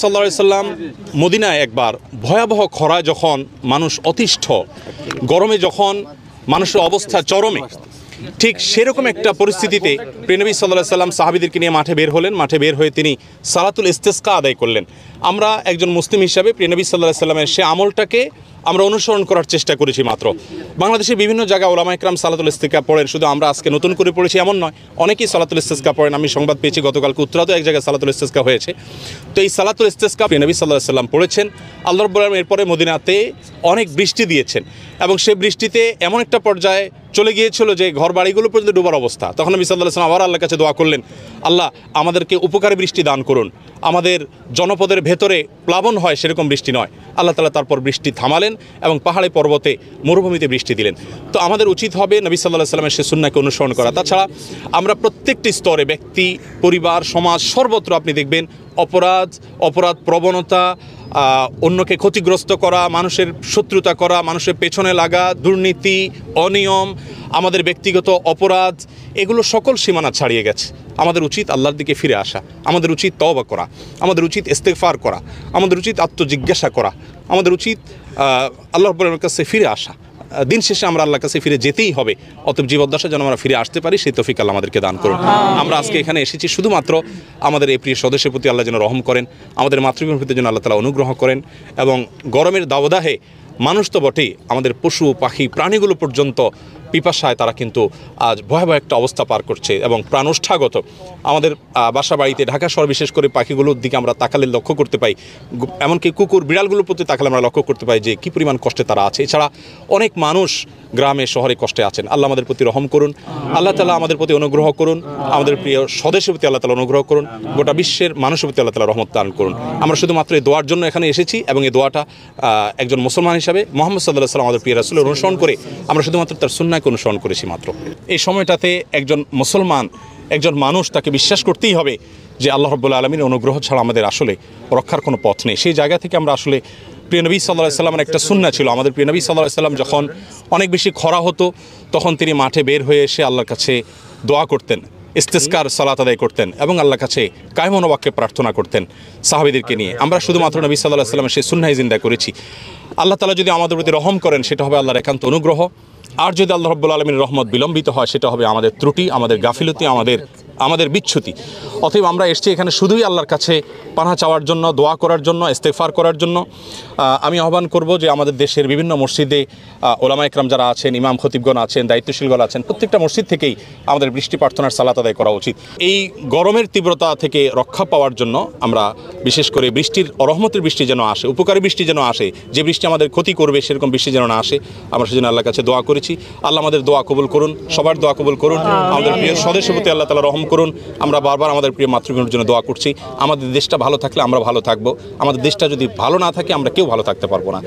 সাল্লাল্লাহু আলাইহি সাল্লাম মদিনায় একবার ভয়াবহ খরায় যখন মানুষ অতিষ্ঠ, গরমে যখন মানুষের অবস্থা চরমে, ঠিক সেরকম একটা পরিস্থিতিতে প্রিয়নবী সাল্লাল্লাহু আলাইহি সাল্লাম সাহাবীদেরকে নিয়ে মাঠে বের হলেন। মাঠে বের হয়ে তিনি সালাতুল ইস্তিসকা আদায় করলেন। আমরা একজন মুসলিম হিসাবে প্রিয়নবী সাল্লাল্লাহু আলাইহি সাল্লামের সে আমলটাকে আমরা অনুসরণ করার চেষ্টা করেছি মাত্র। বাংলাদেশে বিভিন্ন জায়গায় ওলামা ইকরাম সালাতুল ইস্তিসকা পড়েন, শুধু আমরা আজকে নতুন করে পড়েছি এমন নয়, অনেকেই সালাতুল ইস্তিসকা পড়েন। আমি সংবাদ পেয়েছি গতকালকে উত্তরাতেও এক জায়গায় সালাতুল ইস্তিসকা হয়েছে। তো এই সালাতুল ইস্তিসকা প্রিয়নবী সাল্লাল্লাহু আলাইহি সাল্লাম পড়েছেন। আল্লাহ রাব্বুল আলামিন এরপরে মদিনাতে অনেক বৃষ্টি দিয়েছেন এবং সেই বৃষ্টিতে এমন একটা পর্যায়ে চলে গিয়েছিল যে ঘর বাড়িগুলো পর্যন্ত ডুবার অবস্থা। তখন নবী সাল্লাল্লাহু আলাইহি ওয়াসাল্লাম আবার আল্লাহর কাছে দোয়া করলেন, আল্লাহ আমাদেরকে উপকারী বৃষ্টি দান করুন, আমাদের জনপদের ভেতরে প্লাবন হয় সেরকম বৃষ্টি নয়। আল্লাহ তাআলা তারপর বৃষ্টি থামালেন এবং পাহাড়ে পর্বতে মরুভূমিতে বৃষ্টি দিলেন। তো আমাদের উচিত হবে নবী সাল্লাল্লাহু আলাইহি ওয়াসাল্লামের সে সুন্নাহকে অনুসরণ করা। তাছাড়া আমরা প্রত্যেকটি স্তরে, ব্যক্তি, পরিবার, সমাজ, সর্বত্র আপনি দেখবেন অপরাধ প্রবণতা, অন্যকে ক্ষতিগ্রস্ত করা, মানুষের শত্রুতা করা, মানুষের পেছনে লাগা, দুর্নীতি, অনিয়ম, আমাদের ব্যক্তিগত অপরাধ, এগুলো সকল সীমানা ছাড়িয়ে গেছে। আমাদের উচিত আল্লাহর দিকে ফিরে আসা, আমাদের উচিত তওবা করা, আমাদের উচিত ইস্তেগফার করা, আমাদের উচিত আত্মজিজ্ঞাসা করা, আমাদের উচিত আল্লাহ রাব্বুল কাছে ফিরে আসা। দিন শেষে আমরা আল্লাহর কাছে ফিরে যেতেই হবে। অতএব জীবদ্দশা যেন আমরা ফিরে আসতে পারি, সেই তৌফিক আল্লাহ আমাদেরকে দান করুন। আমরা আজকে এখানে এসেছি শুধুমাত্র আমাদের এই প্রিয় স্বদেশের প্রতি আল্লাহ যেন রহম করেন, আমাদের মাতৃভূমির প্রতি যেন আল্লাহ তাআলা অনুগ্রহ করেন এবং গরমের দাবদাহে মানুষ তো বটেই, আমাদের পশু পাখি প্রাণীগুলো পর্যন্ত পিপাসায় তারা কিন্তু আজ ভয়াবহ একটা অবস্থা পার করছে এবং প্রাণোষ্ঠাগত। আমাদের বাসা বাড়িতে ঢাকা শহর বিশেষ করে পাখিগুলোর দিকে আমরা তাকালে লক্ষ্য করতে পাই, এমনকি কুকুর বিড়ালগুলোর প্রতি তাকালে আমরা লক্ষ্য করতে পাই যে কী পরিমাণ কষ্টে তারা আছে। এছাড়া অনেক মানুষ গ্রামে শহরে কষ্টে আছেন। আল্লাহ আমাদের প্রতি রহম করুন, আল্লাহ তাআলা আমাদের প্রতি অনুগ্রহ করুন, আমাদের প্রিয় স্বদেশের প্রতি আল্লাহ তাআলা অনুগ্রহ করুন, গোটা বিশ্বের মানুষের প্রতি আল্লাহ তাআলা রহমত দান করুন। আমরা শুধুমাত্র এই দোয়ার জন্য এখানে এসেছি এবং এই দোয়াটা একজন মুসলমান হিসাবে মুহাম্মদ সাল্লাল্লাহু আলাইহি ওয়াসাল্লাম আমাদের প্রিয় রাসূলের অনুসরণ করে আমরা শুধুমাত্র তার সুন্নাহকে অনুসরণ করেছি মাত্র। এই সময়টাতে একজন মুসলমান, একজন মানুষ, তাকে বিশ্বাস করতেই হবে যে আল্লাহ রাব্বুল আলামিনের অনুগ্রহ ছাড়া আমাদের আসলে রক্ষার কোনো পথ নেই। সেই জায়গা থেকে আমরা আসলে প্রিয় নবী সাল্লাল্লাহু আলাইহি ওয়াসাল্লামের একটা সুন্নাহ ছিল, আমাদের প্রিয় নবী সাল্লাল্লাহু আলাইহি ওয়াসাল্লাম যখন অনেক বেশি খরা হতো তখন তিনি মাঠে বের হয়ে এসে আল্লাহর কাছে দোয়া করতেন, ইস্তিসকার সালাত আদায় করতেন এবং আল্লাহর কাছে কায়মন বাক্যে প্রার্থনা করতেন সাহাবীদেরকে নিয়ে। আমরা শুধুমাত্র নবী সাল্লাল্লাহু আলাইহি ওয়াসাল্লামের সেই সুন্নাহ জিন্দা করেছি। আল্লাহ তাআলা যদি আমাদের প্রতি রহম করেন সেটা হবে আল্লাহর একান্ত অনুগ্রহ, আর যদি আল্লাহ রাব্বুল আলামিনের রহমত বিলম্বিত হয় সেটা হবে আমাদের ত্রুটি, আমাদের গাফিলতি, আমাদের বিচ্যুতি। অতএব আমরা এসেছি এখানে শুধুই আল্লাহর কাছে পানাহ চাওয়ার জন্য, দোয়া করার জন্য, ইস্তেগফার করার জন্য। আমি আহ্বান করব যে আমাদের দেশের বিভিন্ন মসজিদে ওলামা ইকরাম যারা আছেন, ইমাম খতিবগণ আছেন, দায়িত্বশীলগণ আছেন, প্রত্যেকটা মসজিদ থেকেই আমাদের বৃষ্টি প্রার্থনার সালাত আদায় করা উচিত। এই গরমের তীব্রতা থেকে রক্ষা পাওয়ার জন্য আমরা বিশেষ করে বৃষ্টির, রহমতের বৃষ্টি যেন আসে, উপকারী বৃষ্টি যেন আসে, যে বৃষ্টি আমাদের ক্ষতি করবে সেরকম বৃষ্টি যেন না আসে, আমরা সেজন্য আল্লাহর কাছে দোয়া করেছি। আল্লাহ আমাদের দোয়া কবুল করুন, সবার দোয়া কবুল করুন, আমাদের প্রিয় স্বদেশের প্রতি আল্লাহ তাআলা রহম করুন। আমরা বারবার আমাদের প্রিয় মাতৃভূমির জন্য দোয়া করছি। আমাদের দেশটা ভালো থাকলে আমরা ভালো থাকবো, আমাদের দেশটা যদি ভালো না থাকে আমরা কেউ ভালো থাকতে পারবো না।